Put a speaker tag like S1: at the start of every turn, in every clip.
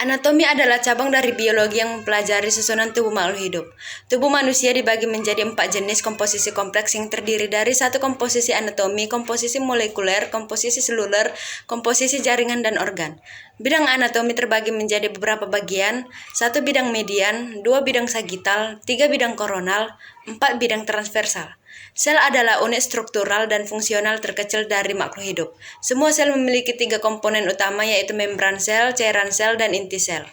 S1: Anatomi adalah cabang dari biologi yang mempelajari susunan tubuh makhluk hidup. Tubuh manusia dibagi menjadi 4 jenis komposisi kompleks yang terdiri dari satu komposisi anatomi, komposisi molekuler, komposisi seluler, komposisi jaringan, dan organ. Bidang anatomi terbagi menjadi beberapa bagian, 1 bidang median, 2 bidang sagital, 3 bidang koronal, 4 bidang transversal. Sel adalah unit struktural dan fungsional terkecil dari makhluk hidup. Semua sel memiliki 3 komponen utama, yaitu membran sel, cairan sel, dan inti sel.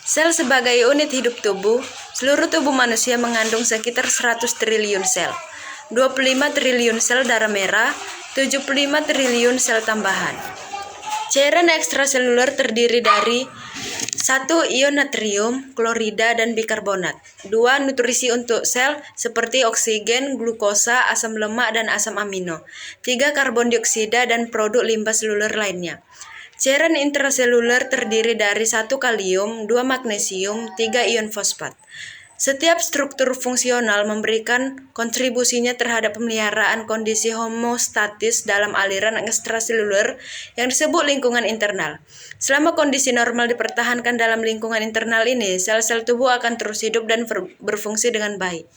S1: Sel sebagai unit hidup tubuh, seluruh tubuh manusia mengandung sekitar 100 triliun sel, 25 triliun sel darah merah, 75 triliun sel tambahan. Cairan ekstraseluler terdiri dari 1 ion natrium, klorida, dan bikarbonat. 2 nutrisi untuk sel seperti oksigen, glukosa, asam lemak, dan asam amino. 3 karbon dioksida dan produk limbah seluler lainnya. Cairan intraseluler terdiri dari 1 kalium, 2 magnesium, 3 ion fosfat. Setiap struktur fungsional memberikan kontribusinya terhadap pemeliharaan kondisi homeostatis dalam aliran ekstraseluler yang disebut lingkungan internal. Selama kondisi normal dipertahankan dalam lingkungan internal ini, sel-sel tubuh akan terus hidup dan berfungsi dengan baik.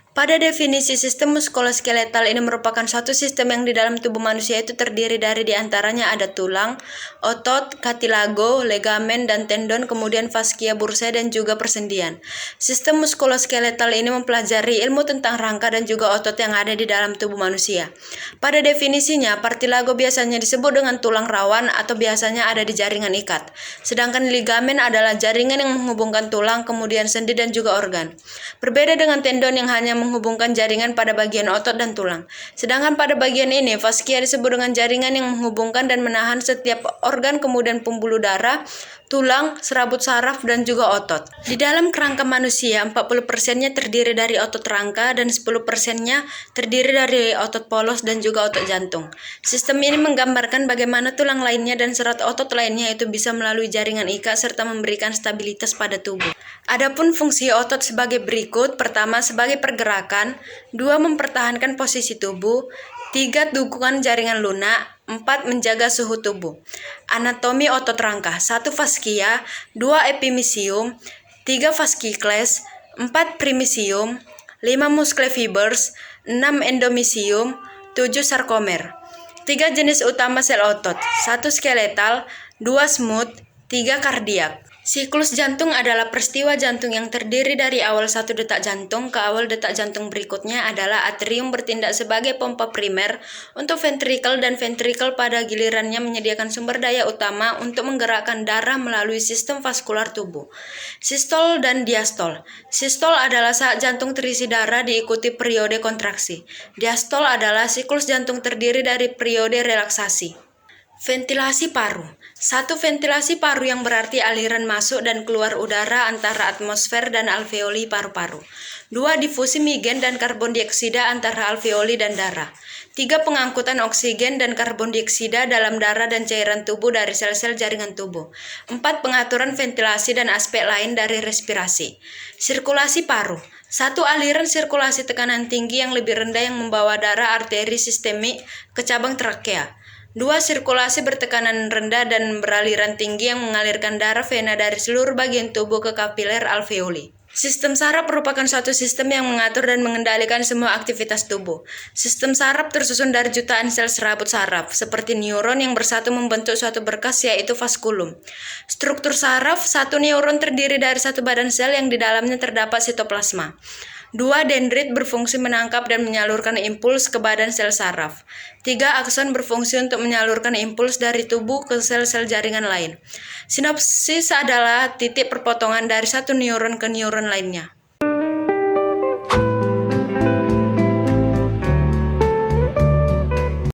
S1: Pada definisi sistem muskuloskeletal ini merupakan suatu sistem yang di dalam tubuh manusia itu terdiri dari diantaranya ada tulang, otot, kartilago, legamen, dan tendon, kemudian fascia bursae dan juga persendian. Sistem muskuloskeletal ini mempelajari ilmu tentang rangka dan juga otot yang ada di dalam tubuh manusia. Pada definisinya, kartilago biasanya disebut dengan tulang rawan atau biasanya ada di jaringan ikat. Sedangkan ligamen adalah jaringan yang menghubungkan tulang, kemudian sendi dan juga organ. Berbeda dengan tendon yang hanya menghubungkan jaringan pada bagian otot dan tulang. Sedangkan pada bagian ini, fascia disebut dengan jaringan yang menghubungkan dan menahan setiap organ, kemudian pembuluh darah, tulang, serabut saraf, dan juga otot. Di dalam kerangka manusia, 40%-nya terdiri dari otot rangka dan 10%-nya terdiri dari otot polos dan juga otot jantung. Sistem ini menggambarkan bagaimana tulang lainnya dan serat otot lainnya itu bisa melalui jaringan ikat serta memberikan stabilitas pada tubuh. Adapun fungsi otot sebagai berikut: pertama, sebagai pergerakan, 2 mempertahankan posisi tubuh, 3 dukungan jaringan lunak, 4 menjaga suhu tubuh. Anatomi otot rangka: 1 fascia, 2 epimysium, 3 fascicles, 4 primysium, 5 muscle fibers, 6 endomysium, 7 sarkomer. 3 jenis utama sel otot: 1 skeletal, 2 smooth, 3 kardiak. Siklus jantung adalah peristiwa jantung yang terdiri dari awal 1 detak jantung ke awal detak jantung berikutnya adalah atrium bertindak sebagai pompa primer untuk ventrikel, dan ventrikel pada gilirannya menyediakan sumber daya utama untuk menggerakkan darah melalui sistem vaskular tubuh. Sistol dan diastol. Sistol adalah saat jantung terisi darah diikuti periode kontraksi. Diastol adalah siklus jantung terdiri dari periode relaksasi. Ventilasi paru. 1 ventilasi paru yang berarti aliran masuk dan keluar udara antara atmosfer dan alveoli paru-paru. 2 difusi migen dan karbon dioksida antara alveoli dan darah. 3 pengangkutan oksigen dan karbon dioksida dalam darah dan cairan tubuh dari sel-sel jaringan tubuh. 4 pengaturan ventilasi dan aspek lain dari respirasi. Sirkulasi paru. 1 aliran sirkulasi tekanan tinggi yang lebih rendah yang membawa darah arteri sistemik ke cabang trakea. 2 sirkulasi bertekanan rendah dan beraliran tinggi yang mengalirkan darah vena dari seluruh bagian tubuh ke kapiler alveoli. Sistem saraf merupakan suatu sistem yang mengatur dan mengendalikan semua aktivitas tubuh. Sistem saraf tersusun dari jutaan sel serabut saraf, seperti neuron yang bersatu membentuk suatu berkas, yaitu vaskulum. Struktur saraf: 1 neuron terdiri dari 1 badan sel yang di dalamnya terdapat sitoplasma. 2 dendrit berfungsi menangkap dan menyalurkan impuls ke badan sel saraf. 3 akson berfungsi untuk menyalurkan impuls dari tubuh ke sel-sel jaringan lain. Sinopsis adalah titik perpotongan dari 1 neuron ke neuron lainnya.